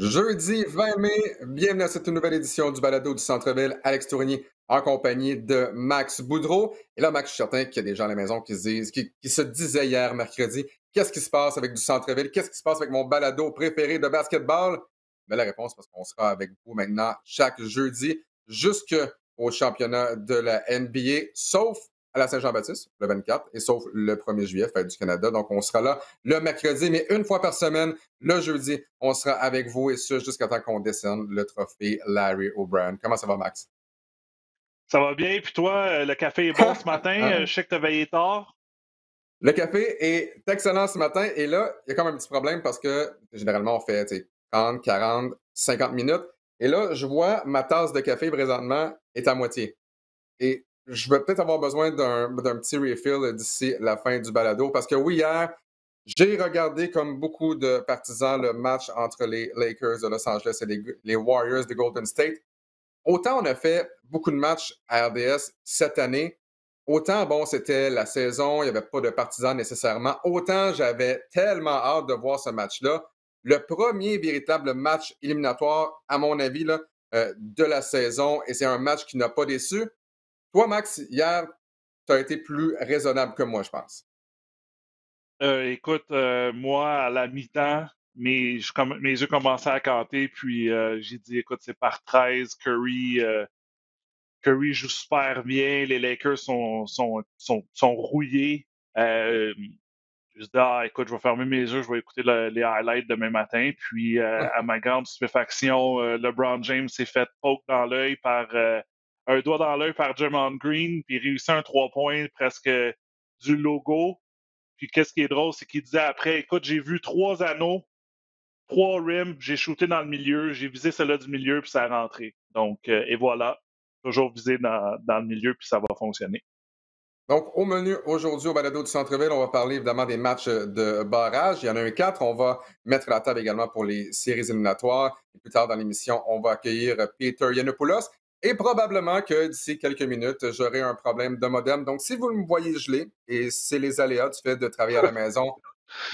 Jeudi 20 mai, bienvenue à cette nouvelle édition du Balado du Centre-Ville. Alex Tourigny en compagnie de Max Boudreau. Et là, Max, je suis certain qu'il y a des gens à la maison qui se disaient hier, mercredi, qu'est-ce qui se passe avec du Centre-Ville? Qu'est-ce qui se passe avec mon balado préféré de basketball? Mais la réponse, parce qu'on sera avec vous maintenant chaque jeudi jusqu'au championnat de la NBA, sauf à la Saint-Jean-Baptiste, le 24, et sauf le 1er juillet, fête du Canada. Donc, on sera là le mercredi, mais une fois par semaine, le jeudi, on sera avec vous et ce jusqu'à temps qu'on décerne le trophée Larry O'Brien. Comment ça va, Max? Ça va bien, puis toi, le café est bon ce matin. Je sais que tu as veillé tard. Le café est excellent ce matin et là, il y a quand même un petit problème parce que généralement, on fait 30, 40, 50 minutes. Et là, je vois ma tasse de café présentement est à moitié. Et je vais peut-être avoir besoin d'un petit refill d'ici la fin du balado parce que oui, hier, j'ai regardé comme beaucoup de partisans le match entre les Lakers de Los Angeles et les Warriors de Golden State. Autant on a fait beaucoup de matchs à RDS cette année, autant, bon, c'était la saison, il n'y avait pas de partisans nécessairement, autant j'avais tellement hâte de voir ce match-là. Le premier véritable match éliminatoire, à mon avis, là, de la saison, et c'est un match qui n'a pas déçu. Toi, Max, hier, tu as été plus raisonnable que moi, je pense. Écoute, moi, à la mi-temps, mes yeux commençaient à canter, puis j'ai dit, écoute, c'est par 13, Curry joue super bien, les Lakers sont rouillés. Je me suis dit, écoute, je vais fermer mes yeux, je vais écouter les highlights demain matin. Puis, à ma grande stupéfaction, LeBron James s'est fait poke dans l'œil un doigt dans l'œil par Draymond Green, puis il réussit un 3 points presque du logo. Puis, qu'est-ce qui est drôle, c'est qu'il disait après, écoute, j'ai vu 3 anneaux, 3 rims, j'ai shooté dans le milieu, j'ai visé celle-là du milieu, puis ça a rentré. Donc, et voilà, toujours visé dans le milieu, puis ça va fonctionner. Donc, au menu aujourd'hui au balado du Centre-Ville, on va parler évidemment des matchs de barrage. Il y en a un 4. On va mettre la table également pour les séries éliminatoires. Et plus tard dans l'émission, on va accueillir Peter Yiannopoulos. Et probablement que d'ici quelques minutes, j'aurai un problème de modem. Donc, si vous me voyez geler, et c'est les aléas du fait de travailler à la maison,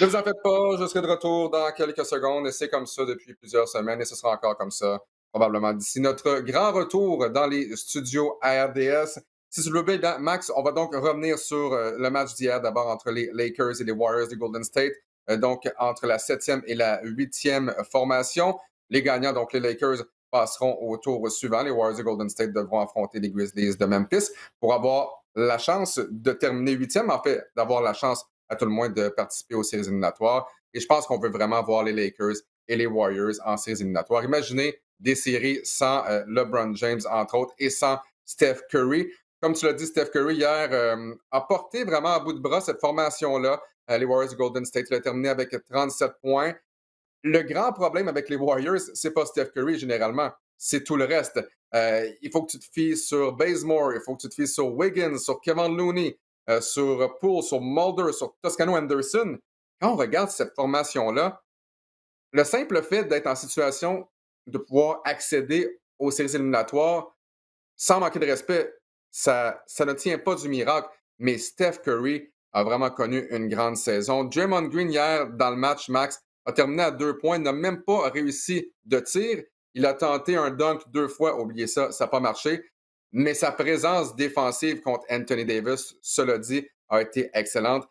ne vous en faites pas, je serai de retour dans quelques secondes. Et c'est comme ça depuis plusieurs semaines et ce sera encore comme ça probablement d'ici notre grand retour dans les studios à RDS. Si tu le veux bien, Max, on va donc revenir sur le match d'hier d'abord entre les Lakers et les Warriors de Golden State, donc entre la 7e et la 8e formation. Les gagnants, donc les Lakers, passeront au tour suivant. Les Warriors de Golden State devront affronter les Grizzlies de Memphis pour avoir la chance de terminer 8e, en fait, d'avoir la chance à tout le moins de participer aux séries éliminatoires. Et je pense qu'on veut vraiment voir les Lakers et les Warriors en séries éliminatoires. Imaginez des séries sans LeBron James, entre autres, et sans Steph Curry. Comme tu l'as dit, Steph Curry, hier, a porté vraiment à bout de bras cette formation-là. Les Warriors de Golden State l'ont terminé avec 37 points. Le grand problème avec les Warriors, c'est pas Steph Curry généralement, c'est tout le reste. Il faut que tu te fies sur Bazemore, il faut que tu te fies sur Wiggins, sur Kevin Looney, sur Poole, sur Mulder, sur Toscano Anderson. Quand on regarde cette formation-là, le simple fait d'être en situation de pouvoir accéder aux séries éliminatoires sans manquer de respect, ça ne tient pas du miracle. Mais Steph Curry a vraiment connu une grande saison. Draymond Green, hier, dans le match, Max, a terminé à 2 points, n'a même pas réussi de tir. Il a tenté un dunk 2 fois, oubliez ça, ça n'a pas marché. Mais sa présence défensive contre Anthony Davis, cela dit, a été excellente.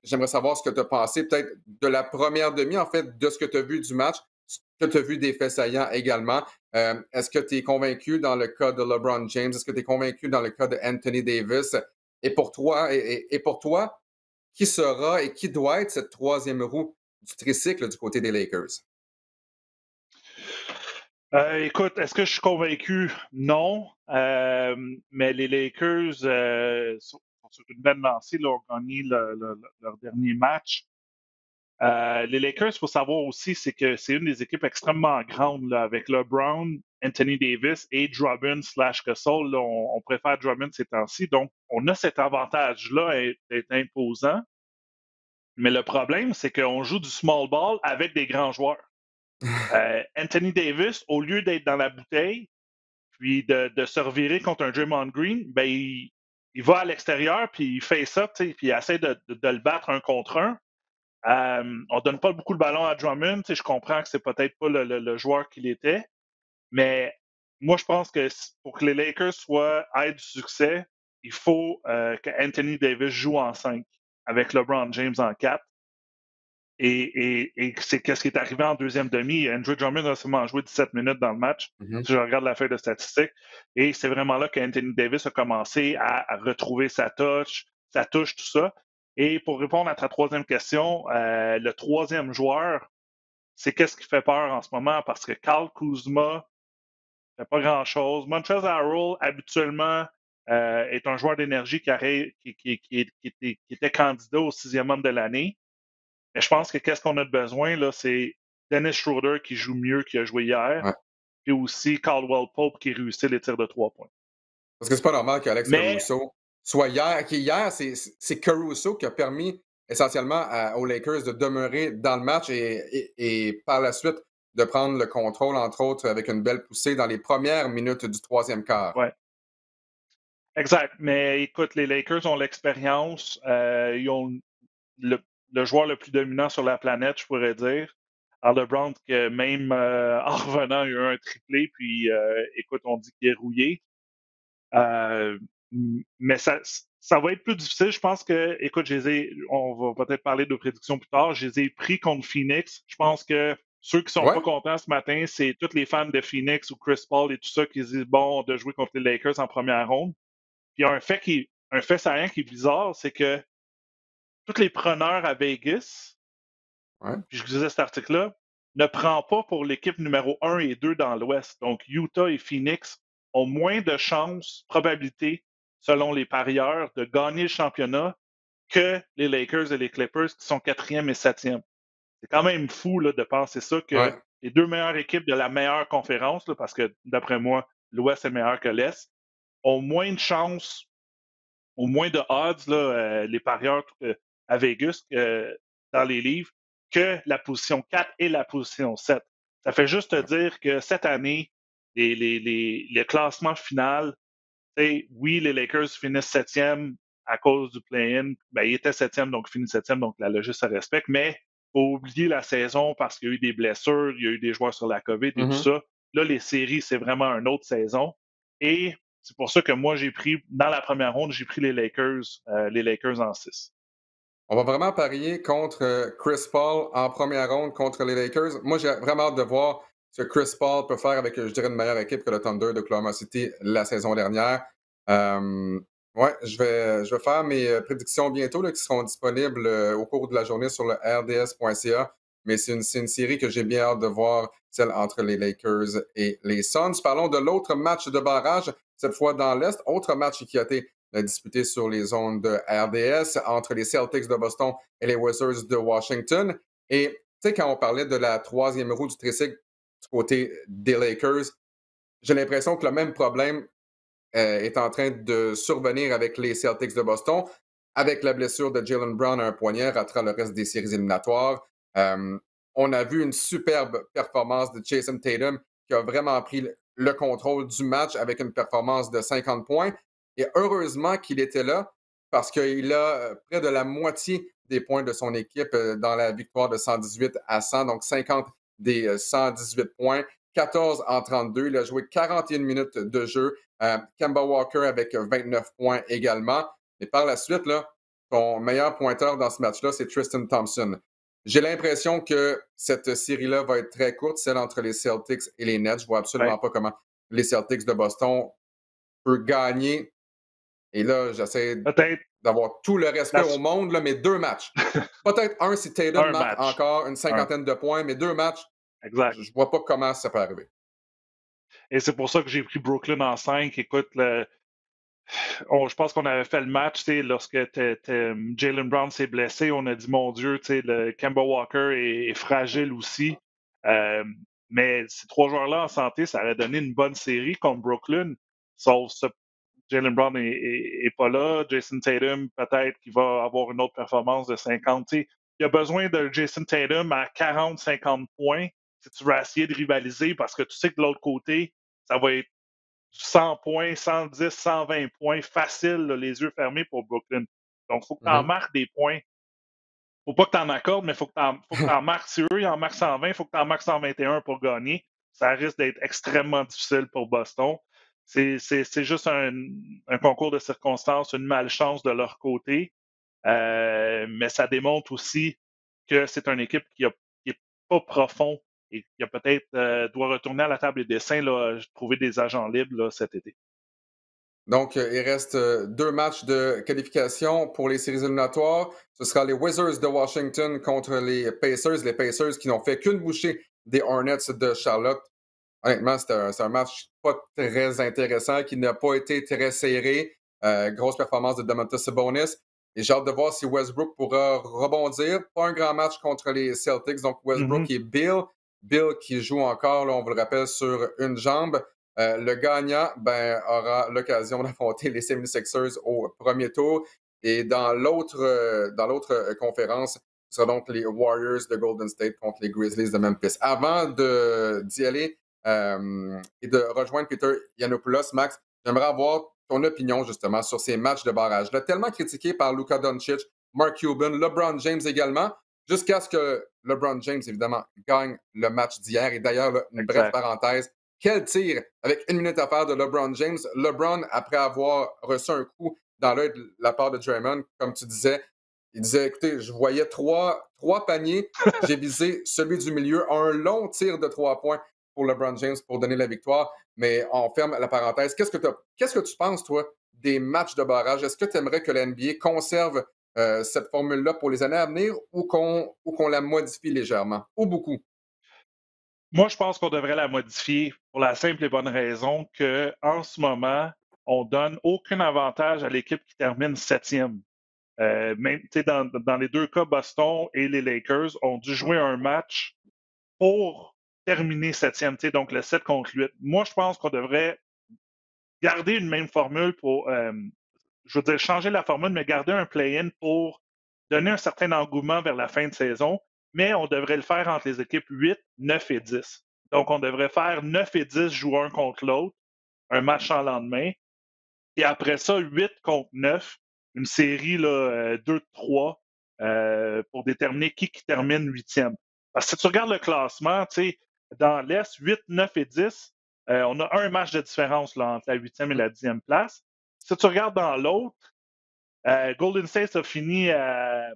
J'aimerais savoir ce que tu as pensé peut-être de la première demi, en fait, de ce que tu as vu du match, ce que tu as vu des faits saillants également. Est-ce que tu es convaincu dans le cas de LeBron James? Est-ce que tu es convaincu dans le cas de Anthony Davis? Et pour toi, qui sera et qui doit être cette troisième roue du tricycle du côté des Lakers? Écoute, est-ce que je suis convaincu? Non. Mais les Lakers sont sur une belle lancée, là, ont gagné leur dernier match. Les Lakers, il faut savoir aussi, c'est que c'est une des équipes extrêmement grandes là, avec LeBron, Anthony Davis et Drummond / Gasol. Là, on préfère Drummond ces temps-ci. Donc, on a cet avantage-là d'être imposant. Mais le problème, c'est qu'on joue du small ball avec des grands joueurs. Anthony Davis, au lieu d'être dans la bouteille, puis de se revirer contre un Draymond Green, ben il va à l'extérieur, puis il fait ça, puis il essaie de le battre un contre un. On donne pas beaucoup le ballon à Drummond. Je comprends que c'est peut-être pas le joueur qu'il était, mais moi, je pense que pour que les Lakers aient du succès, il faut que Anthony Davis joue en 5 avec LeBron James en 4. Et c'est qu'est-ce qui est arrivé en deuxième demi. Andrew Drummond a seulement joué 17 minutes dans le match, Mhm. si je regarde la feuille de statistiques. Et c'est vraiment là qu'Anthony Davis a commencé à retrouver sa touche, tout ça. Et pour répondre à ta troisième question, le troisième joueur, c'est qu'est-ce qui fait peur en ce moment? Parce que Kyle Kuzma fait pas grand-chose. Montrezl Harrell, habituellement, est un joueur d'énergie qui était candidat au sixième homme de l'année. Mais je pense que qu'est-ce qu'on a de besoin, là, c'est Dennis Schroeder qui joue mieux qu'il a joué hier, Ouais. puis aussi Caldwell Pope qui réussit les tirs de 3 points. Parce que c'est pas normal qu'Alex Mais, Caruso soit hier. Hier, c'est Caruso qui a permis essentiellement aux Lakers de demeurer dans le match et par la suite de prendre le contrôle, entre autres, avec une belle poussée dans les premières minutes du troisième quart. ouais, exact. Mais écoute, les Lakers ont l'expérience, ils ont le, le joueur le plus dominant sur la planète, je pourrais dire. Alors, LeBron, que même en revenant, il a eu un triplé, puis écoute, on dit qu'il est rouillé. Euh, mais ça va être plus difficile. Je pense que, écoute, on va peut-être parler de prédictions plus tard. Je les ai pris contre Phoenix. Je pense que ceux qui sont Ouais, pas contents ce matin, c'est tous les fans de Phoenix ou Chris Paul et tout ça qui disent bon de jouer contre les Lakers en première ronde. Puis il y a un fait saillant qui est bizarre, c'est que tous les preneurs à Vegas, ouais, puis je disais cet article-là, ne prend pas pour l'équipe numéro 1 et 2 dans l'Ouest. Donc, Utah et Phoenix ont moins de chances, probabilité, selon les parieurs, de gagner le championnat que les Lakers et les Clippers qui sont quatrième et septième. C'est quand même fou là, de penser ça, que ouais. les deux meilleures équipes de la meilleure conférence, là, parce que d'après moi, l'Ouest est meilleur que l'Est, ont moins de chances, au moins de odds, là, les parieurs à Vegas, dans les livres, que la position 4 et la position 7. Ça fait juste te dire que cette année, le classement final, oui, les Lakers finissent septième à cause du play-in. Ben, ils étaient septième, donc finissent septième, donc la logique se respecte. Mais faut oublier la saison parce qu'il y a eu des blessures, il y a eu des joueurs sur la COVID et tout Mhm. ça. Là, les séries, c'est vraiment une autre saison. Et c'est pour ça que moi, dans la première ronde, j'ai pris les Lakers en 6. On va vraiment parier contre Chris Paul en première ronde contre les Lakers. Moi, j'ai vraiment hâte de voir ce que Chris Paul peut faire avec, je dirais, une meilleure équipe que le Thunder de Oklahoma City la saison dernière. Euh, ouais, je vais faire mes prédictions bientôt là, qui seront disponibles au cours de la journée sur le rds.ca. Mais c'est une série que j'ai bien hâte de voir, celle entre les Lakers et les Suns. Parlons de l'autre match de barrage, cette fois dans l'Est. Autre match qui a été disputé sur les ondes de RDS entre les Celtics de Boston et les Wizards de Washington. Et tu sais, quand on parlait de la troisième roue du tricycle du côté des Lakers, j'ai l'impression que le même problème est en train de survenir avec les Celtics de Boston, avec la blessure de Jaylen Brown à un poignet, ratera le reste des séries éliminatoires. Euh, on a vu une superbe performance de Jason Tatum qui a vraiment pris le contrôle du match avec une performance de 50 points. Et heureusement qu'il était là parce qu'il a près de la moitié des points de son équipe dans la victoire de 118-100, donc 50 des 118 points, 14 en 32. Il a joué 41 minutes de jeu. Kemba Walker avec 29 points également. Et par la suite, là, ton meilleur pointeur dans ce match-là, c'est Tristan Thompson. J'ai l'impression que cette série-là va être très courte, celle entre les Celtics et les Nets. Je vois Ouais. absolument pas comment les Celtics de Boston peuvent gagner. Et là, j'essaie Peut-être d'avoir tout le respect la, au monde, là, mais deux matchs. Peut-être un si Tatum un marque match. encore une Un. cinquantaine de points, mais deux matchs, Exact. je vois pas comment ça peut arriver. Et c'est pour ça que j'ai pris Brooklyn en 5. Écoute, je pense qu'on avait fait le match, lorsque Jaylen Brown s'est blessé, on a dit, mon Dieu, le Kemba Walker est fragile aussi. Euh, mais ces trois joueurs-là en santé, ça aurait donné une bonne série contre Brooklyn. Sauf que Jaylen Brown est pas là. Jason Tatum, peut-être qu'il va avoir une autre performance de 50. Il y a besoin de Jason Tatum à 40-50 points si tu veux essayer de rivaliser, parce que tu sais que de l'autre côté, ça va être 100 points, 110, 120 points, facile, là, les yeux fermés pour Brooklyn. Donc, il faut que tu en Mhm. marques des points. faut pas que tu en accordes, mais faut que tu en marques. Si eux, ils en marquent 120, il faut que tu en marques 121 pour gagner. Ça risque d'être extrêmement difficile pour Boston. C'est juste un concours de circonstances, une malchance de leur côté. Mais ça démontre aussi que c'est une équipe qui est pas profond et qui a peut-être doit retourner à la table des dessins, là, trouver des agents libres là, cet été. Donc, il reste 2 matchs de qualification pour les séries éliminatoires. Ce sera les Wizards de Washington contre les Pacers. Les Pacers qui n'ont fait qu'une bouchée des Hornets de Charlotte. Honnêtement, c'est un match pas très intéressant, qui n'a pas été très serré. Grosse performance de Domantas Sabonis. Et j'ai hâte de voir si Westbrook pourra rebondir. Pas un grand match contre les Celtics. Donc, Westbrook et Bill. Bill qui joue encore, là, on vous le rappelle, sur une jambe. Le gagnant aura l'occasion d'affronter les 76ers au premier tour. Et dans l'autre conférence, ce sera donc les Warriors de Golden State contre les Grizzlies de Memphis. Avant d'y aller et de rejoindre Peter Yiannopoulos, Max, j'aimerais avoir ton opinion justement sur ces matchs de barrage. Là, tellement critiqué par Luka Doncic, Mark Cuban, LeBron James également, jusqu'à ce que LeBron James, évidemment, gagne le match d'hier. Et d'ailleurs, là, une brève parenthèse, quel tir avec 1 minute à faire de LeBron James. LeBron, après avoir reçu un coup dans l'œil de la part de Draymond, comme tu disais, il disait, écoutez, je voyais trois paniers, j'ai visé celui du milieu, un long tir de 3 points pour LeBron James pour donner la victoire. Mais on ferme la parenthèse. Qu'est-ce que tu penses, toi, des matchs de barrage? Est-ce que tu aimerais que la NBA conserve cette formule-là pour les années à venir ou qu'on la modifie légèrement? Ou beaucoup? Moi, je pense qu'on devrait la modifier pour la simple et bonne raison qu'en ce moment, on donne aucun avantage à l'équipe qui termine 7e. Même, dans les 2 cas, Boston et les Lakers ont dû jouer un match pour terminer 7e, donc le 7 contre 8. Moi, je pense qu'on devrait garder une même formule pour, je veux dire, changer la formule, mais garder un play-in pour donner un certain engouement vers la fin de saison, mais on devrait le faire entre les équipes 8, 9 et 10. Donc, on devrait faire 9 et 10 jouer un contre l'autre, un match en lendemain, et après ça, 8 contre 9, une série là, 2-3 pour déterminer qui termine 8e. Parce que si tu regardes le classement, dans l'Est, 8, 9 et 10, on a un match de différence là, entre la 8e et la 10e place. Si tu regardes dans l'autre, Golden State a fini à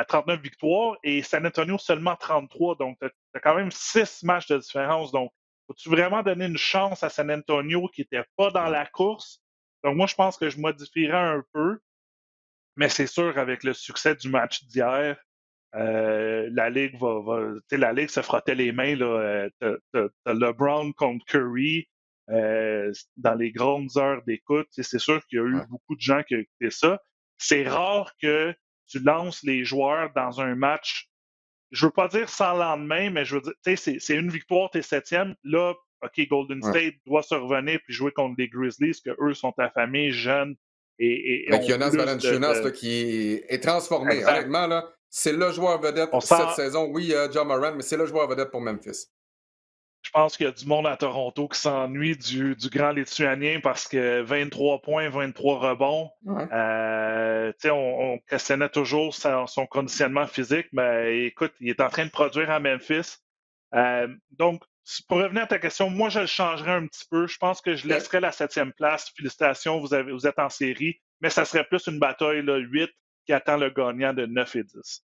39 victoires et San Antonio seulement 33. Donc, tu as quand même 6 matchs de différence. Donc, faut-tu vraiment donner une chance à San Antonio qui n'était pas dans la course? Donc, moi, je pense que je modifierais un peu, mais c'est sûr, avec le succès du match d'hier, la Ligue la Ligue se frottait les mains. T'as LeBron contre Curry dans les grandes heures d'écoute. C'est sûr qu'il y a eu beaucoup de gens qui ont écouté ça. C'est rare que tu lances les joueurs dans un match, je veux pas dire sans lendemain, mais je veux dire, c'est une victoire, t'es 7e. Là, OK, Golden State doit se revenir puis jouer contre les Grizzlies, que eux sont affamés, jeunes et Avec ont Jonas plus Valanciunas là, qui est transformé. Exact. Honnêtement, là, c'est le joueur vedette cette saison. Oui, il y a John Morant, mais c'est le joueur vedette pour Memphis. Je pense qu'il y a du monde à Toronto qui s'ennuie du grand Lituanien parce que 23 points, 23 rebonds. On questionnait toujours son conditionnement physique, mais écoute, il est en train de produire à Memphis. Donc, pour revenir à ta question, moi, je le changerais un petit peu. Je pense que je laisserais la 7e place. Félicitations, vous êtes en série, mais ça serait plus une bataille là, 8 qui attend le gagnant de 9 et 10.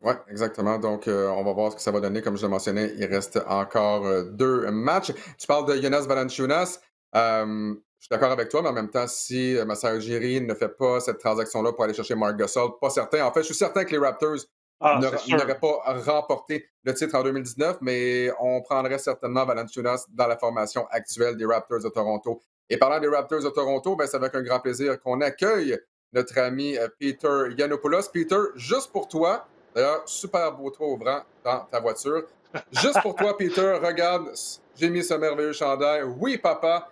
Oui, exactement. Donc, on va voir ce que ça va donner. Comme je le mentionnais, il reste encore 2 matchs. Tu parles de Jonas Valanciunas. Je suis d'accord avec toi, mais en même temps, si Masai Ujiri ne fait pas cette transaction-là pour aller chercher Marc Gasol, pas certain. En fait, je suis certain que les Raptors n'auraient pas remporté le titre en 2019, mais on prendrait certainement Valanciunas dans la formation actuelle des Raptors de Toronto. Et parlant des Raptors de Toronto, c'est avec un grand plaisir qu'on accueille notre ami Peter Yiannopoulos. Peter, juste pour toi, d'ailleurs, super beau toit ouvrant dans ta voiture. Juste pour toi, Peter, regarde, j'ai mis ce merveilleux chandail. Oui, papa!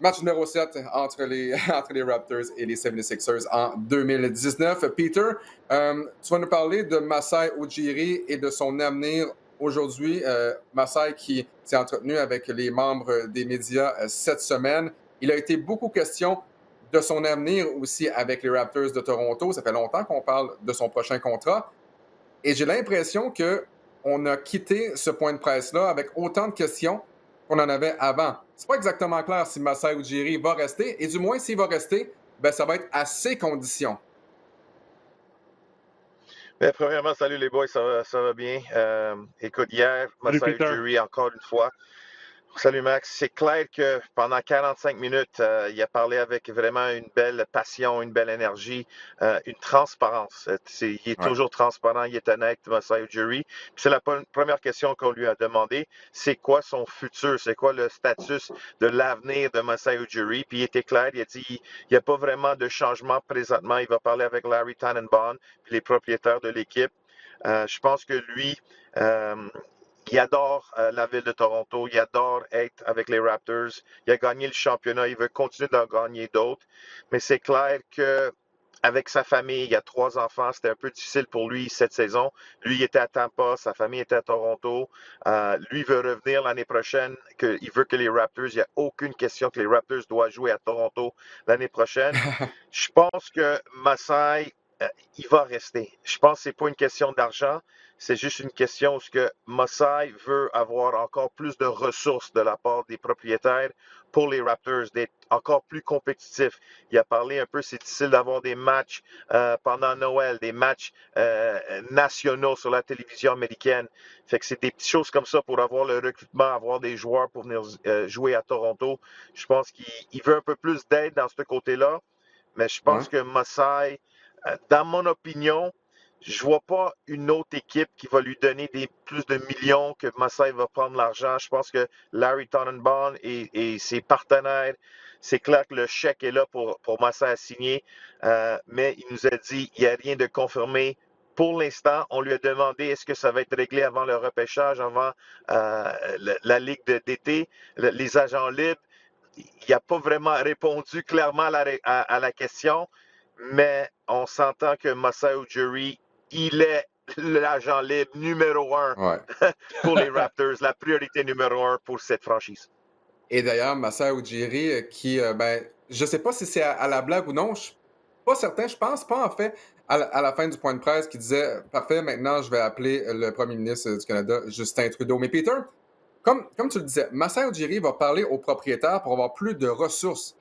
Match numéro 7 entre les Raptors et les 76ers en 2019. Peter, tu vas nous parler de Masai Ujiri et de son avenir aujourd'hui. Masai qui s'est entretenu avec les membres des médias cette semaine. Il a été beaucoup question de son avenir aussi avec les Raptors de Toronto. Ça fait longtemps qu'on parle de son prochain contrat. Et j'ai l'impression qu'on a quitté ce point de presse-là avec autant de questions qu'on en avait avant. C'est pas exactement clair si Masai Ujiri va rester, et du moins, s'il va rester, ben, ça va être à ses conditions. Bien, premièrement, salut les boys, ça va bien. Écoute, hier, Salut Masai Peter. Ujiri, encore une fois. Salut Max. C'est clair que pendant 45 minutes, il a parlé avec vraiment une belle passion, une belle énergie, une transparence. Il est toujours transparent, il est honnête, Masai Ujiri. C'est la première question qu'on lui a demandé. C'est quoi son futur? C'est quoi le statut de l'avenir de Masai Ujiri? Puis il était clair, il a dit il n'y a pas vraiment de changement présentement. Il va parler avec Larry Tannenbaum, puis les propriétaires de l'équipe. Je pense que lui, il adore la ville de Toronto, il adore être avec les Raptors, il a gagné le championnat, il veut continuer d'en gagner d'autres, mais c'est clair que avec sa famille, il y a 3 enfants, c'était un peu difficile pour lui cette saison. Lui, il était à Tampa, sa famille était à Toronto. Lui veut revenir l'année prochaine, il veut que les Raptors, il n'y a aucune question que les Raptors doivent jouer à Toronto l'année prochaine. Je pense que Masai, il va rester. Je pense que ce n'est pas une question d'argent. C'est juste une question où Masai veut avoir encore plus de ressources de la part des propriétaires pour les Raptors, d'être encore plus compétitifs. Il a parlé un peu, c'est difficile d'avoir des matchs pendant Noël, des matchs nationaux sur la télévision américaine. Fait que c'est des petites choses comme ça pour avoir le recrutement, avoir des joueurs pour venir jouer à Toronto. Je pense qu'il veut un peu plus d'aide dans ce côté-là, mais je pense que Masai, dans mon opinion, je vois pas une autre équipe qui va lui donner plus de millions que Masai va prendre l'argent. Je pense que Larry Tannenbaum et ses partenaires, c'est clair que le chèque est là pour Masai à signer, mais il nous a dit il n'y a rien de confirmé. Pour l'instant, on lui a demandé est-ce que ça va être réglé avant le repêchage, avant la Ligue d'été, les agents libres. Il n'a pas vraiment répondu clairement à la question, mais on s'entend que Masai Ujiri, il est l'agent libre numéro 1 pour les Raptors, la priorité numéro 1 pour cette franchise. Et d'ailleurs, Masai Ujiri, qui, je ne sais pas si c'est à la blague ou non, je ne suis pas certain, je pense pas en fait, à la fin du point de presse, qui disait « Parfait, maintenant je vais appeler le premier ministre du Canada, Justin Trudeau ». Mais Peter, comme tu le disais, Masai Ujiri va parler aux propriétaires pour avoir plus de ressources.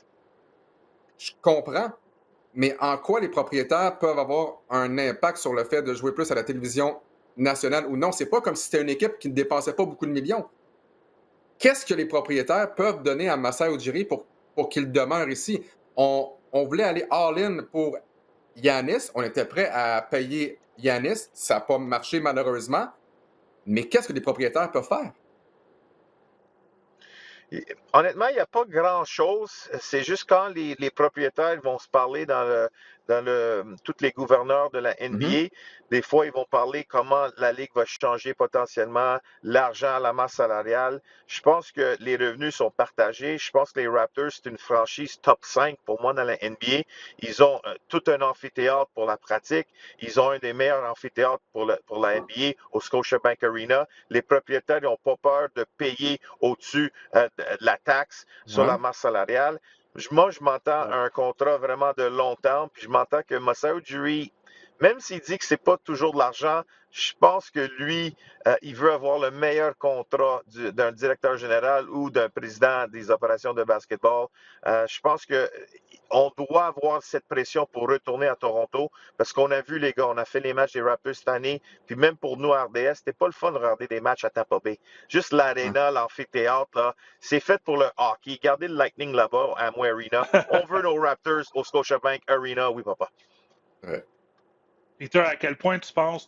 Je comprends, mais en quoi les propriétaires peuvent avoir un impact sur le fait de jouer plus à la télévision nationale ou non? C'est pas comme si c'était une équipe qui ne dépensait pas beaucoup de millions. Qu'est-ce que les propriétaires peuvent donner à Masai Ujiri pour qu'il demeure ici? On voulait aller all-in pour Giannis. On était prêt à payer Giannis. Ça n'a pas marché malheureusement. Mais qu'est-ce que les propriétaires peuvent faire? Honnêtement, il n'y a pas grand-chose. C'est juste quand les propriétaires vont se parler tous les gouverneurs de la NBA, des fois, ils vont parler comment la Ligue va changer potentiellement, l'argent, la masse salariale. Je pense que les revenus sont partagés. Je pense que les Raptors, c'est une franchise top 5 pour moi dans la NBA. Ils ont tout un amphithéâtre pour la pratique. Ils ont un des meilleurs amphithéâtres pour la NBA au Scotiabank Arena. Les propriétaires n'ont pas peur de payer au-dessus de la taxe sur la masse salariale. Moi, je m'entends un contrat vraiment de long terme, puis je m'entends que Masai Ujiri, même s'il dit que c'est pas toujours de l'argent, je pense que lui, il veut avoir le meilleur contrat d'un directeur général ou d'un président des opérations de basketball. Je pense que on doit avoir cette pression pour retourner à Toronto parce qu'on a vu les gars, on a fait les matchs des Raptors cette année, puis même pour nous à RDS, c'était pas le fun de regarder des matchs à Tampa Bay. Juste l'aréna, l'amphithéâtre, là, c'est fait pour le hockey. Gardez le Lightning là-bas à Amway Arena. On veut nos Raptors au Scotiabank Arena, oui papa. Ouais. Peter, à quel point tu penses,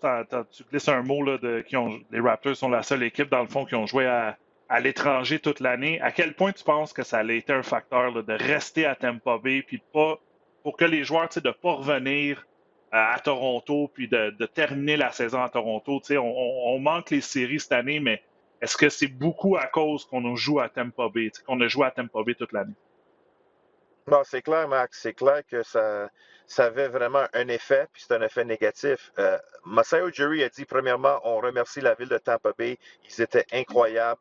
tu glisses un mot là, les Raptors sont la seule équipe dans le fond qui ont joué à l'étranger toute l'année. À quel point tu penses que ça a été un facteur là, de rester à Tampa Bay puis pas pour que les joueurs de ne pas revenir à Toronto puis de terminer la saison à Toronto? On manque les séries cette année, mais est-ce que c'est beaucoup à cause qu'on joue à Tampa Bay, qu'on a joué à Tampa Bay toute l'année? Non, c'est clair, Max. C'est clair que ça avait vraiment un effet, puis c'est un effet négatif. Masai Ujiri a dit, premièrement, on remercie la ville de Tampa Bay. Ils étaient incroyables.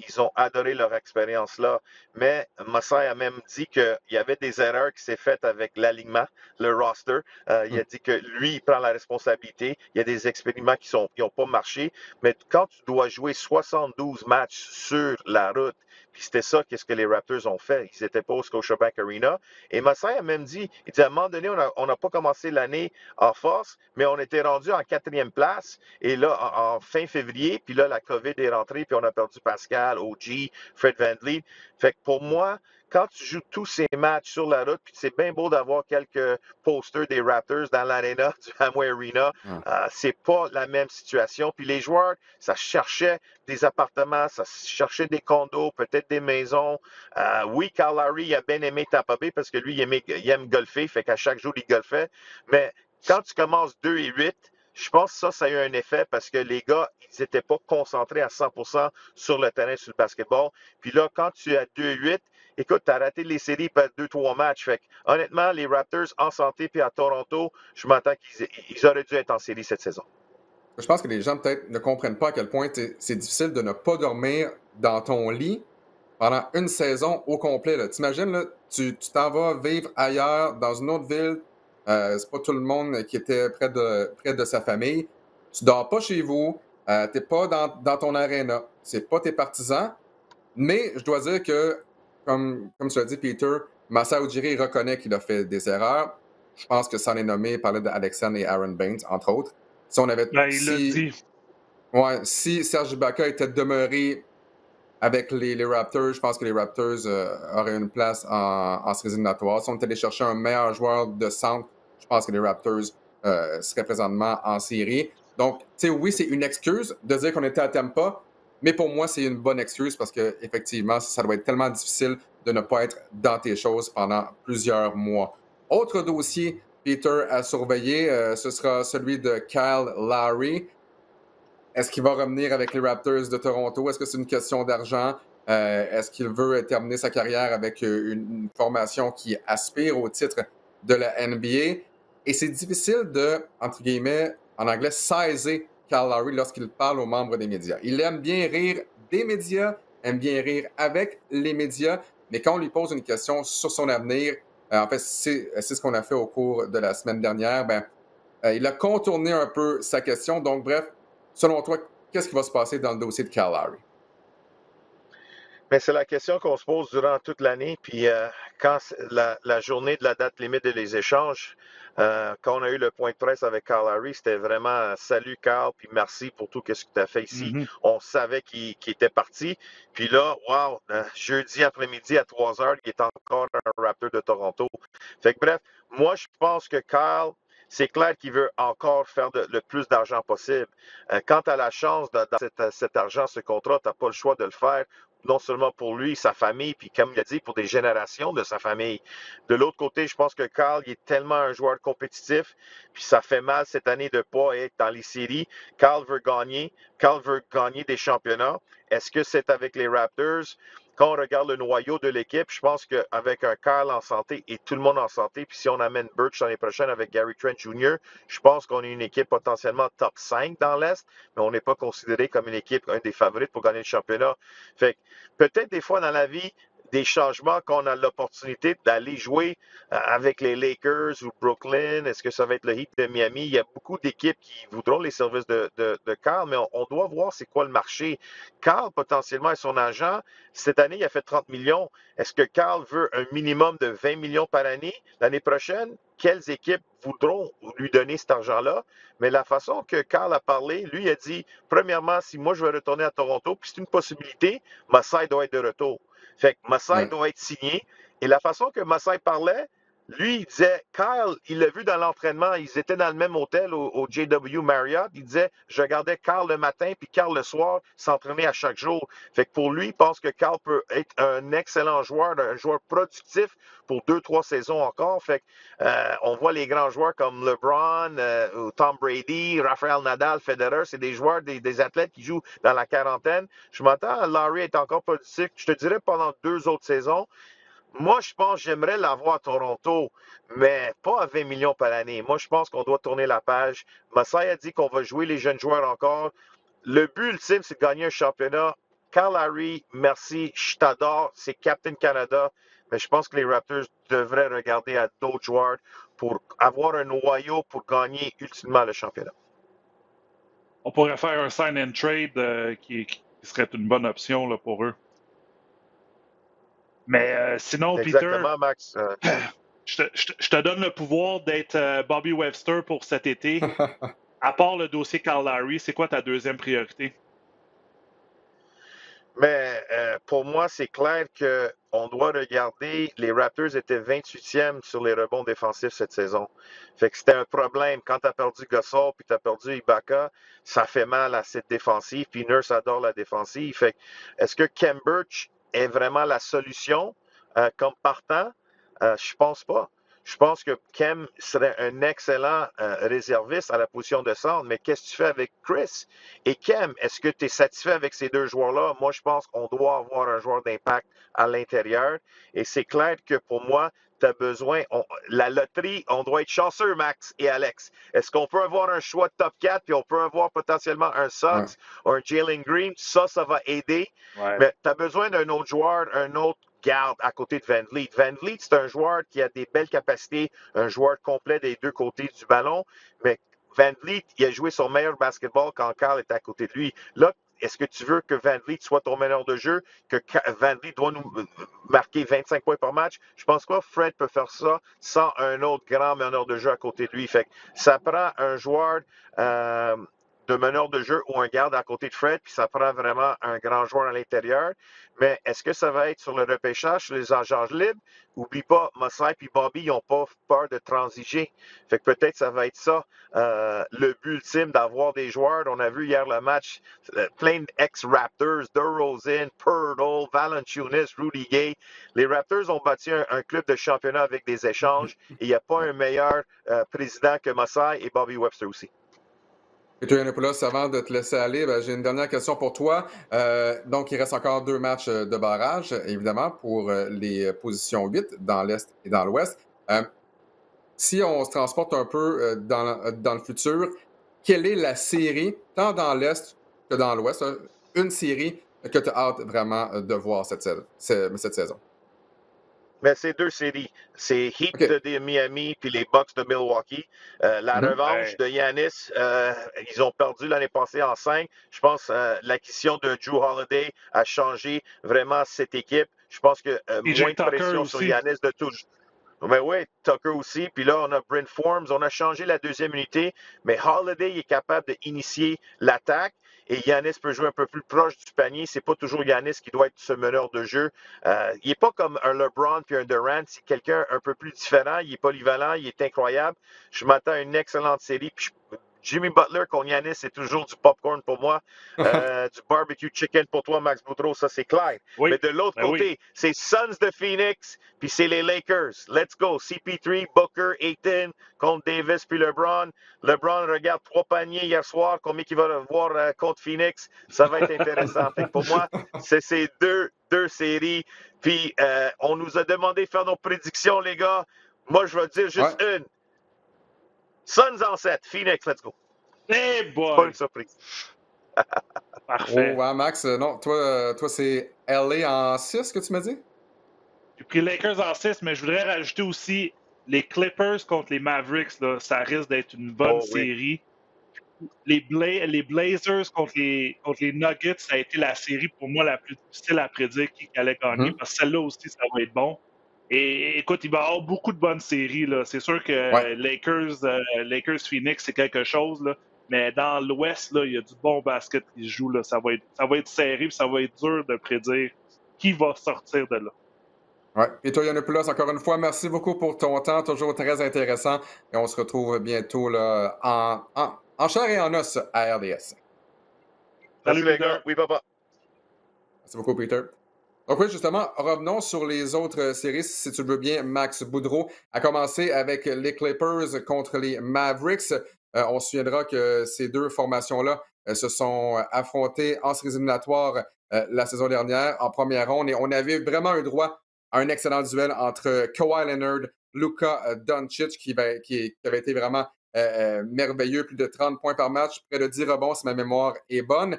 Ils ont adoré leur expérience là. Mais Masai a même dit qu'il y avait des erreurs qui s'est faites avec l'alignement, le roster. Il Mm. a dit que lui, il prend la responsabilité. Il y a des expériments qui n'ont pas marché. Mais quand tu dois jouer 72 matchs sur la route, puis c'était ça, qu'est-ce que les Raptors ont fait. Ils n'étaient pas au Scotiabank Arena. Et Masai a même dit, il dit, à un moment donné, on n'a pas commencé l'année en force, mais on était rendu en 4e place. Et là, en fin février, puis là, la COVID est rentrée, puis on a perdu Pascal, OG, Fred VanVleet. Fait que pour moi, quand tu joues tous ces matchs sur la route, puis c'est bien beau d'avoir quelques posters des Raptors dans l'aréna du Amway Arena, Ouais. c'est pas la même situation. Puis les joueurs, ça cherchait des appartements, ça cherchait des condos, peut-être des maisons. Oui, Kyle Lowry a bien aimé Tampa Bay parce que lui, il aime golfer, fait qu'à chaque jour, il golfait. Mais quand tu commences 2-8, je pense que ça a eu un effet parce que les gars, ils n'étaient pas concentrés à 100% sur le terrain, sur le basketball. Puis là, quand tu es à 2-8, écoute, tu as raté les séries par 2-3 matchs. Fait que, honnêtement, les Raptors en santé puis à Toronto, je m'attends qu'ils auraient dû être en série cette saison. Je pense que les gens peut-être ne comprennent pas à quel point c'est difficile de ne pas dormir dans ton lit pendant une saison au complet. T'imagines, là, tu t'en vas vivre ailleurs, dans une autre ville. C'est pas tout le monde qui était près de sa famille. Tu dors pas chez vous. T'es pas dans ton aréna. C'est pas tes partisans. Mais je dois dire que, comme tu l'as dit, Peter, Masai Ujiri reconnaît qu'il a fait des erreurs. Je pense que ça en est nommé, il parlait d'Alexandre et Aaron Baines, entre autres. Si on avait, Ben, il l'a dit. ouais, si Serge Ibaka était demeuré avec les Raptors, je pense que les Raptors auraient une place en séries éliminatoires. Si on était allé chercher un meilleur joueur de centre, je pense que les Raptors seraient présentement en série. Donc, tu sais, oui, c'est une excuse de dire qu'on était à Tampa, mais pour moi, c'est une bonne excuse parce que effectivement, ça doit être tellement difficile de ne pas être dans tes choses pendant plusieurs mois. Autre dossier, Peter, à surveiller, ce sera celui de Kyle Lowry. Est-ce qu'il va revenir avec les Raptors de Toronto? Est-ce que c'est une question d'argent? Est-ce qu'il veut terminer sa carrière avec une formation qui aspire au titre de la NBA? Et c'est difficile de, entre guillemets, en anglais, saisir Kyle Lowry lorsqu'il parle aux membres des médias. Il aime bien rire des médias, aime bien rire avec les médias, mais quand on lui pose une question sur son avenir, en fait, c'est ce qu'on a fait au cours de la semaine dernière, il a contourné un peu sa question. Donc, bref, selon toi, qu'est-ce qui va se passer dans le dossier de Kyle Lowry? Mais c'est la question qu'on se pose durant toute l'année. Puis quand la journée de la date limite des échanges, quand on a eu le point de presse avec Kyle Lowry, c'était vraiment salut Kyle, puis merci pour tout ce que tu as fait ici. Mhm. On savait qu'il était parti. Puis là, wow, jeudi après-midi à 3 heures, il est encore un Raptor de Toronto. Fait que bref, moi je pense que Kyle, c'est clair qu'il veut encore faire le plus d'argent possible. Quand tu as la chance de dans cet argent, ce contrat, tu n'as pas le choix de le faire non seulement pour lui, sa famille, puis comme il a dit, pour des générations de sa famille. De l'autre côté, je pense que Carl il est tellement un joueur compétitif, puis ça fait mal cette année de ne pas être dans les séries. Carl veut gagner des championnats. Est-ce que c'est avec les Raptors? Quand on regarde le noyau de l'équipe, je pense qu'avec un Kyle en santé et tout le monde en santé, puis si on amène Birch l'année prochaine avec Gary Trent Jr., je pense qu'on est une équipe potentiellement top 5 dans l'Est, mais on n'est pas considéré comme une équipe, un des favorites pour gagner le championnat. Fait que peut-être des fois dans la vie, des changements qu'on a l'opportunité d'aller jouer avec les Lakers ou Brooklyn. Est-ce que ça va être le Heat de Miami? Il y a beaucoup d'équipes qui voudront les services de Carl, mais on doit voir c'est quoi le marché. Carl, potentiellement, est son agent. Cette année, il a fait 30 millions. Est-ce que Carl veut un minimum de 20 millions par année l'année prochaine? Quelles équipes voudront lui donner cet argent-là? Mais la façon que Carl a parlé, lui a dit, premièrement, si moi je veux retourner à Toronto, puis c'est une possibilité, Masai doit être de retour. Fait que Masai Ouais. doit être signé. Et la façon que Masai parlait, lui, il disait, Kyle, il l'a vu dans l'entraînement, ils étaient dans le même hôtel au JW Marriott. Il disait, je regardais Kyle le matin puis Kyle le soir s'entraîner à chaque jour. Fait que pour lui, il pense que Kyle peut être un excellent joueur, un joueur productif pour 2-3 saisons encore. Fait que, on voit les grands joueurs comme LeBron, Tom Brady, Rafael Nadal, Federer, c'est des joueurs, des athlètes qui jouent dans la quarantaine. Je m'attends à Larry être encore productif, je te dirais, pendant 2 autres saisons. Moi, je pense que j'aimerais l'avoir à Toronto, mais pas à 20 millions par année. Moi, je pense qu'on doit tourner la page. Masai a dit qu'on va jouer les jeunes joueurs encore. Le but ultime, c'est de gagner un championnat. Carl Harry, merci, je t'adore, c'est Captain Canada, mais je pense que les Raptors devraient regarder à d'autres joueurs pour avoir un noyau pour gagner ultimement le championnat. On pourrait faire un sign and trade qui serait une bonne option là, pour eux. Mais sinon, Exactement, Peter, Max. je te donne le pouvoir d'être Bobby Webster pour cet été. À part le dossier Carl Larry, c'est quoi ta deuxième priorité? Mais pour moi, c'est clair qu'on doit regarder. Les Raptors étaient 28e sur les rebonds défensifs cette saison. Fait que c'était un problème. Quand tu as perdu Gasol puis tu as perdu Ibaka, ça fait mal à cette défensive. Puis Nurse adore la défensive. Fait que, est-ce que Kem Birch est vraiment la solution comme partant? Je pense pas. Je pense que Kem serait un excellent réserviste à la position de centre, mais qu'est-ce que tu fais avec Chris? Et Kem, est-ce que tu es satisfait avec ces deux joueurs-là? Moi, je pense qu'on doit avoir un joueur d'impact à l'intérieur. Et c'est clair que pour moi, tu as besoin. La loterie, on doit être chanceux, Max et Alex. Est-ce qu'on peut avoir un choix de top 4 puis on peut avoir potentiellement un Suggs ou un Jalen Green? Ça va aider. Ouais. Mais tu as besoin d'un autre joueur, un autre garde à côté de Van Vliet. Van Vliet, c'est un joueur qui a des belles capacités, un joueur complet des deux côtés du ballon, mais Van Vliet, il a joué son meilleur basketball quand Carl est à côté de lui. Là, est-ce que tu veux que Van Vliet soit ton meneur de jeu, que Van Vliet doit nous marquer 25 points par match? Je pense pas que Fred peut faire ça sans un autre grand meneur de jeu à côté de lui. Fait que ça prend un joueur de meneur de jeu ou un garde à côté de Fred, puis ça prend vraiment un grand joueur à l'intérieur. Mais est-ce que ça va être sur le repêchage, sur les agents libres? Oublie pas, Masai et Bobby, ils n'ont pas peur de transiger. Fait que peut-être ça va être ça, le but ultime d'avoir des joueurs. On a vu hier le match, plein d'ex-Raptors, DeRozan, Pirtle, Valanciunas, Rudy Gay. Les Raptors ont bâti un club de championnat avec des échanges et il n'y a pas un meilleur président que Masai et Bobby Webster aussi. Peter Yiannopoulos, avant de te laisser aller, j'ai une dernière question pour toi. Donc, il reste encore 2 matchs de barrage, évidemment, pour les positions 8 dans l'Est et dans l'Ouest. Si on se transporte un peu dans le futur, quelle est la série, tant dans l'Est que dans l'Ouest, une série que tu as hâte vraiment de voir cette saison? Mais c'est deux séries. C'est Heat de Miami puis les Bucks de Milwaukee. La revanche de Giannis, ils ont perdu l'année passée en 5. Je pense que l'acquisition de Jrue Holiday a changé vraiment cette équipe. Je pense que moins de pression sur Giannis de tout. Mais oui, Tucker aussi. Puis là, on a Brent Forms. On a changé la deuxième unité. Mais Holiday est capable d'initier l'attaque. Et Giannis peut jouer un peu plus proche du panier. C'est pas toujours Giannis qui doit être ce meneur de jeu. Il n'est pas comme un LeBron puis un Durant. C'est quelqu'un un peu plus différent. Il est polyvalent. Il est incroyable. Je m'attends à une excellente série. Puis Jimmy Butler contre Giannis, c'est toujours du popcorn pour moi. Du barbecue chicken pour toi, Max Boudreau, ça c'est clair. Oui. Mais de l'autre côté, c'est Suns de Phoenix, puis c'est les Lakers. Let's go. CP3, Booker, Ayton contre Davis, puis LeBron. LeBron regarde 3 paniers hier soir. Combien il va voir contre Phoenix? Ça va être intéressant. Fait que pour moi, c'est ces deux séries. Puis on nous a demandé de faire nos prédictions, les gars. Moi, je vais dire juste une. Suns en 7. Phoenix, let's go. Hey boy! Pas une surprise. Parfait. Oh, ouais, Max, non, toi c'est LA en 6 que tu m'as dit? J'ai pris Lakers en 6, mais je voudrais rajouter aussi les Clippers contre les Mavericks. Là, ça risque d'être une bonne série. Les Blazers contre les Nuggets, ça a été la série pour moi la plus difficile à prédire qui allait gagner, parce que celle-là aussi, ça va être bon. Et écoute, il va y avoir beaucoup de bonnes séries. Là. C'est sûr que Lakers-Phoenix, c'est quelque chose. Là. Mais dans l'Ouest, il y a du bon basket qui se joue. Là. Ça va être serré et ça va être dur de prédire qui va sortir de là. Oui. Peter Yiannopoulos, encore une fois, merci beaucoup pour ton temps, toujours très intéressant. Et on se retrouve bientôt là, en chair et en os à RDS. Salut les gars. Oui, papa. Merci beaucoup, Peter. Donc oui, justement, revenons sur les autres séries, si tu le veux bien, Max Boudreau, à commencer avec les Clippers contre les Mavericks. On se souviendra que ces deux formations-là se sont affrontées en séries éliminatoires la saison dernière, en première ronde, et on avait vraiment eu droit un excellent duel entre Kawhi Leonard, Luka Doncic, qui avait été vraiment merveilleux, plus de 30 points par match, près de 10 rebonds si ma mémoire est bonne.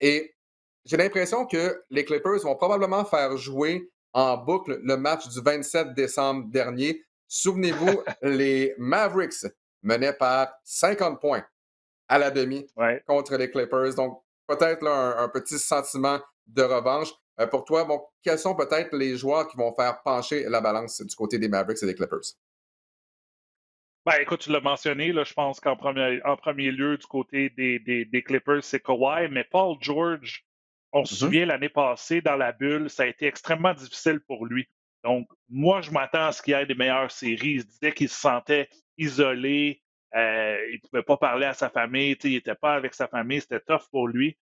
Et j'ai l'impression que les Clippers vont probablement faire jouer en boucle le match du 27 décembre dernier. Souvenez-vous, les Mavericks menaient par 50 points à la demi contre les Clippers. Donc, peut-être là, un petit sentiment de revanche. Pour toi, bon, quels sont peut-être les joueurs qui vont faire pencher la balance du côté des Mavericks et des Clippers? Ben, écoute, tu l'as mentionné, là, je pense qu'en premier lieu, du côté des Clippers, c'est Kawhi, mais Paul George, on se souvient l'année passée, dans la bulle, ça a été extrêmement difficile pour lui. Donc, moi, je m'attends à ce qu'il y ait des meilleures séries. Il se disait qu'il se sentait isolé, il ne pouvait pas parler à sa famille, il n'était pas avec sa famille, c'était tough pour lui.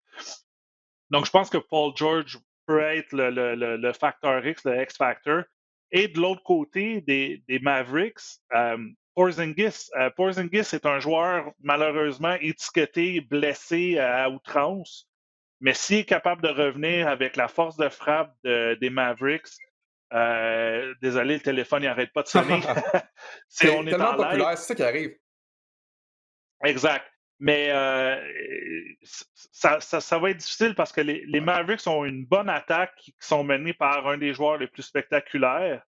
Donc, je pense que Paul George peut être le facteur X, le X-Factor. Et de l'autre côté, des Mavericks, Porzingis. Porzingis est un joueur malheureusement étiqueté, blessé à outrance. Mais s'il est capable de revenir avec la force de frappe des Mavericks, désolé, le téléphone n'arrête pas de sonner. On est tellement populaire, c'est ça qui arrive. Exact. Mais ça va être difficile parce que les Mavericks ont une bonne attaque qui sont menés par un des joueurs les plus spectaculaires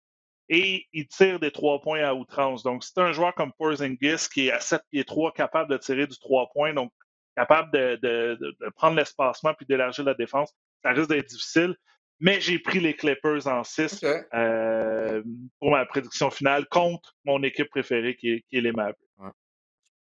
et ils tirent des 3 points à outrance. Donc, c'est un joueur comme Porzingis qui est à 7 pieds 3 capable de tirer du 3 points, donc capable de prendre l'espacement puis d'élargir la défense. Ça risque d'être difficile. Mais j'ai pris les Clippers en 6 pour ma prédiction finale contre mon équipe préférée qui est les Mavericks. Ouais.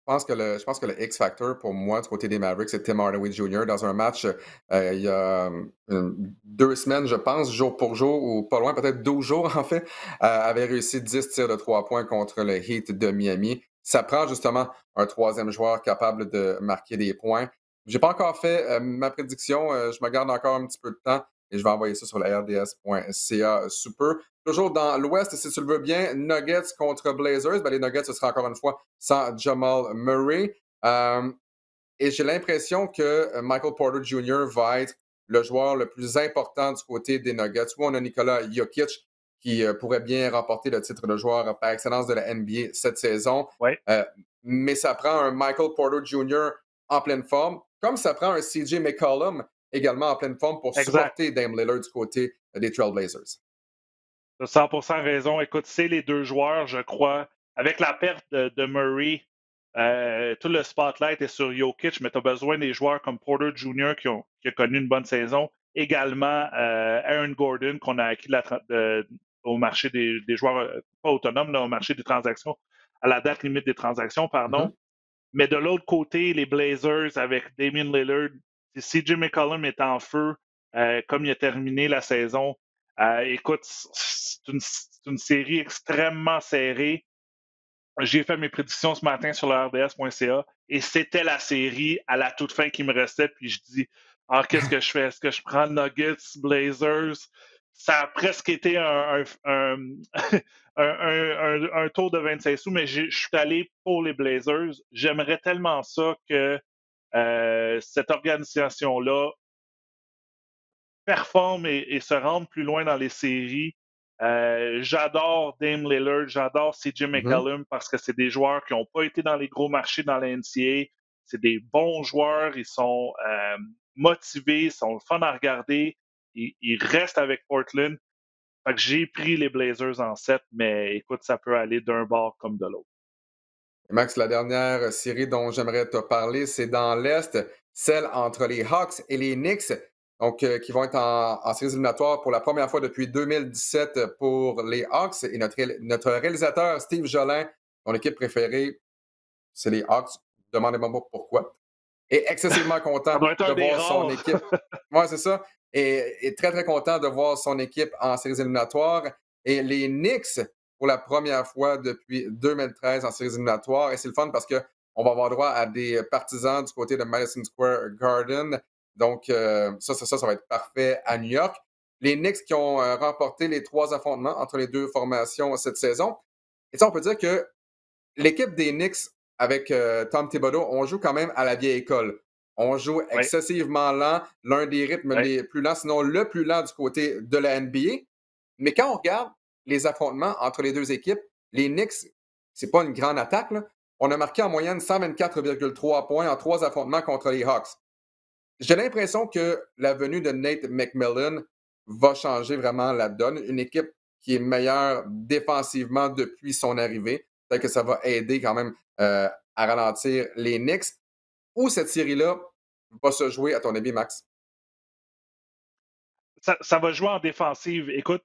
Je pense que le X-Factor pour moi du côté des Mavericks, c'est Tim Hardaway Jr. dans un match il y a 2 semaines, je pense, jour pour jour, ou pas loin, peut-être 12 jours en fait, avait réussi 10 tirs de 3 points contre le Heat de Miami. Ça prend justement un troisième joueur capable de marquer des points. J'ai pas encore fait ma prédiction, je me garde encore un petit peu de temps et je vais envoyer ça sur la rds.ca sous peu. Toujours dans l'Ouest, si tu le veux bien, Nuggets contre Blazers. Ben, les Nuggets, ce sera encore une fois sans Jamal Murray. Et j'ai l'impression que Michael Porter Jr. va être le joueur le plus important du côté des Nuggets. Où on a Nikola Jokic qui pourrait bien remporter le titre de joueur par excellence de la NBA cette saison. Mais ça prend un Michael Porter Jr. en pleine forme, comme ça prend un CJ McCollum également en pleine forme pour supporter Dame Lillard du côté des Trailblazers. Tu as 100% raison. Écoute, c'est les deux joueurs, je crois. Avec la perte de Murray, tout le spotlight est sur Jokic, mais tu as besoin des joueurs comme Porter Jr. qui a connu une bonne saison. Également, Aaron Gordon, qu'on a acquis au marché des joueurs, pas autonomes, là, au marché des transactions, à la date limite des transactions, pardon. Mais de l'autre côté, les Blazers avec Damian Lillard, si CJ McCollum est en feu, comme il a terminé la saison, écoute, c'est une série extrêmement serrée. J'ai fait mes prédictions ce matin sur le RDS.ca et c'était la série à la toute fin qui me restait. Puis je dis, qu'est-ce que je fais? Est-ce que je prends Nuggets, Blazers? Ça a presque été un tour de 25 sous, mais je suis allé pour les Blazers. J'aimerais tellement ça que cette organisation-là performe et se rende plus loin dans les séries. J'adore Dame Lillard, j'adore CJ McCollum parce que c'est des joueurs qui n'ont pas été dans les gros marchés dans la NCAA. C'est des bons joueurs, ils sont motivés, ils sont fun à regarder, ils restent avec Portland. Fait que j'ai pris les Blazers en 7, mais écoute, ça peut aller d'un bord comme de l'autre. Max, la dernière série dont j'aimerais te parler, c'est dans l'Est, celle entre les Hawks et les Knicks, donc qui vont être en séries éliminatoires pour la première fois depuis 2017 pour les Hawks. Et notre réalisateur, Steve Jolin, son équipe préférée, c'est les Hawks. Demandez-moi pourquoi. Est excessivement content de voir son équipe. Oui, c'est ça. Et très, très content de voir son équipe en séries éliminatoires. Et les Knicks, pour la première fois depuis 2013 en séries éliminatoires. Et c'est le fun parce qu'on va avoir droit à des partisans du côté de Madison Square Garden. Donc, ça va être parfait à New York. Les Knicks qui ont remporté les 3 affrontements entre les 2 formations cette saison. Et ça, on peut dire que l'équipe des Knicks avec Tom Thibodeau, on joue quand même à la vieille école. On joue excessivement lent, l'un des rythmes les plus lents, sinon le plus lent du côté de la NBA. Mais quand on regarde les affrontements entre les deux équipes, les Knicks, c'est pas une grande attaque, là. On a marqué en moyenne 124,3 points en 3 affrontements contre les Hawks. J'ai l'impression que la venue de Nate McMillan va changer vraiment la donne. Une équipe qui est meilleure défensivement depuis son arrivée. Peut-être que ça va aider quand même à ralentir les Knicks. Où cette série-là va se jouer, à ton avis, Max? Ça va jouer en défensive. Écoute,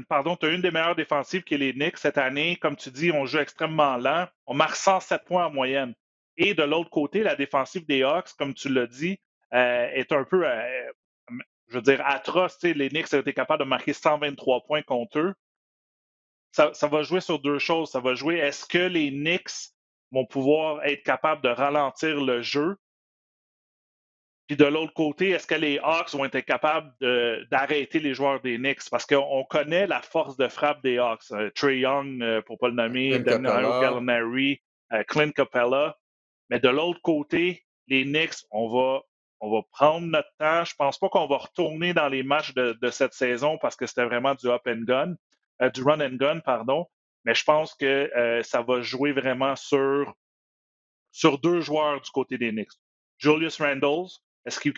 pardon, tu as une des meilleures défensives qui est les Knicks cette année. Comme tu dis, on joue extrêmement lent. On marque 107 points en moyenne. Et de l'autre côté, la défensive des Hawks, comme tu l'as dit, est un peu, je veux dire, atroce. T'sais, les Knicks ont été capables de marquer 123 points contre eux. Ça va jouer sur deux choses. Ça va jouer, est-ce que les Knicks vont pouvoir être capables de ralentir le jeu? Puis de l'autre côté, est-ce que les Hawks vont être capables d'arrêter les joueurs des Knicks? Parce qu'on connaît la force de frappe des Hawks. Trae Young, pour ne pas le nommer, Danilo Gallinari, Clint Capella. Mais de l'autre côté, les Knicks, on va prendre notre temps. Je ne pense pas qu'on va retourner dans les matchs de cette saison parce que c'était vraiment du du run and gun, pardon. Mais je pense que ça va jouer vraiment sur deux joueurs du côté des Knicks. Julius Randle, est-ce qu'il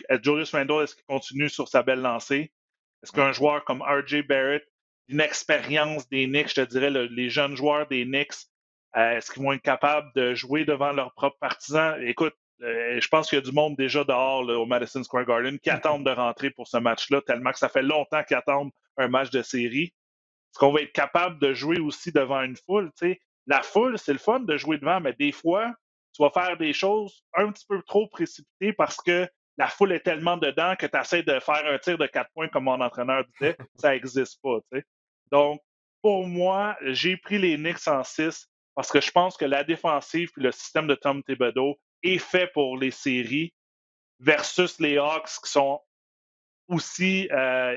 continue sur sa belle lancée? Est-ce qu'un joueur comme R.J. Barrett, une expérience des Knicks, je te dirais, les jeunes joueurs des Knicks, est-ce qu'ils vont être capables de jouer devant leurs propres partisans? Écoute, je pense qu'il y a du monde déjà dehors là, au Madison Square Garden qui attendent de rentrer pour ce match-là, tellement que ça fait longtemps qu'ils attendent un match de série. Est-ce qu'on va être capable de jouer aussi devant une foule? T'sais? La foule, c'est le fun de jouer devant, mais des fois, tu vas faire des choses un petit peu trop précipitées parce que la foule est tellement dedans que tu essaies de faire un tir de 4 points, comme mon entraîneur disait, ça n'existe pas. T'sais. Donc, pour moi, j'ai pris les Knicks en 6 parce que je pense que la défensive et le système de Tom Thibodeau est fait pour les séries versus les Hawks qui sont aussi,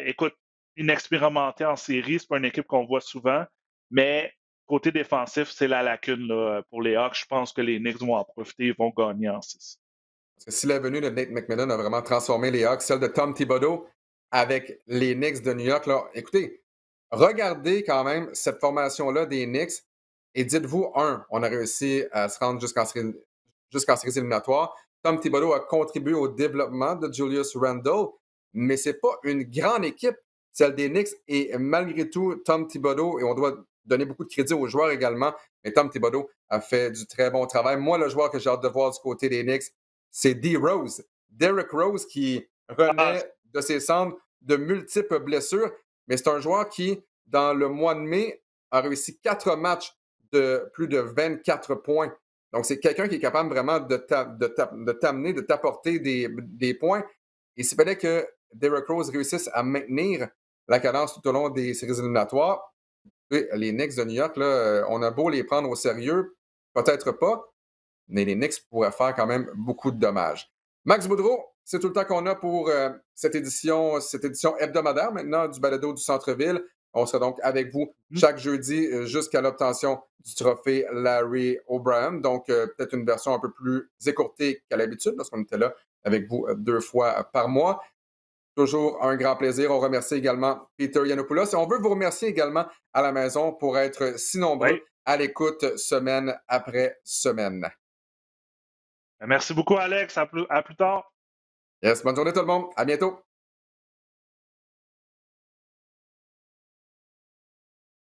écoute, inexpérimentés en série. Ce n'est pas une équipe qu'on voit souvent, mais côté défensif, c'est la lacune là, pour les Hawks. Je pense que les Knicks vont en profiter et vont gagner en 6. Parce que si la venue de Nate McMillan a vraiment transformé les Hawks, celle de Tom Thibodeau avec les Knicks de New York, là, écoutez, regardez quand même cette formation-là des Knicks et dites-vous, on a réussi à se rendre jusqu'en séries éliminatoires. Tom Thibodeau a contribué au développement de Julius Randle, mais ce n'est pas une grande équipe, celle des Knicks. Et malgré tout, Tom Thibodeau, et on doit donner beaucoup de crédit aux joueurs également, mais Tom Thibodeau a fait du très bon travail. Moi, le joueur que j'ai hâte de voir du côté des Knicks, c'est D-Rose. Derrick Rose qui renaît de ses cendres de multiples blessures, mais c'est un joueur qui, dans le mois de mai, a réussi 4 matchs de plus de 24 points. Donc, c'est quelqu'un qui est capable vraiment de t'amener, de t'apporter des points. Et s'il fallait que Derrick Rose réussisse à maintenir la cadence tout au long des séries éliminatoires, les Knicks de New York, là, on a beau les prendre au sérieux, peut-être pas, mais les Knicks pourraient faire quand même beaucoup de dommages. Max Boudreau, c'est tout le temps qu'on a pour cette édition hebdomadaire maintenant du Balado du Centre-Ville. On sera donc avec vous chaque jeudi jusqu'à l'obtention du trophée Larry O'Brien. Donc, peut-être une version un peu plus écourtée qu'à l'habitude, parce qu'on était là avec vous 2 fois par mois. Toujours un grand plaisir. On remercie également Peter Yiannopoulos. Et on veut vous remercier également à la maison pour être si nombreux à l'écoute semaine après semaine. Merci beaucoup, Alex. À plus tard. Yes, bonne journée tout le monde. À bientôt.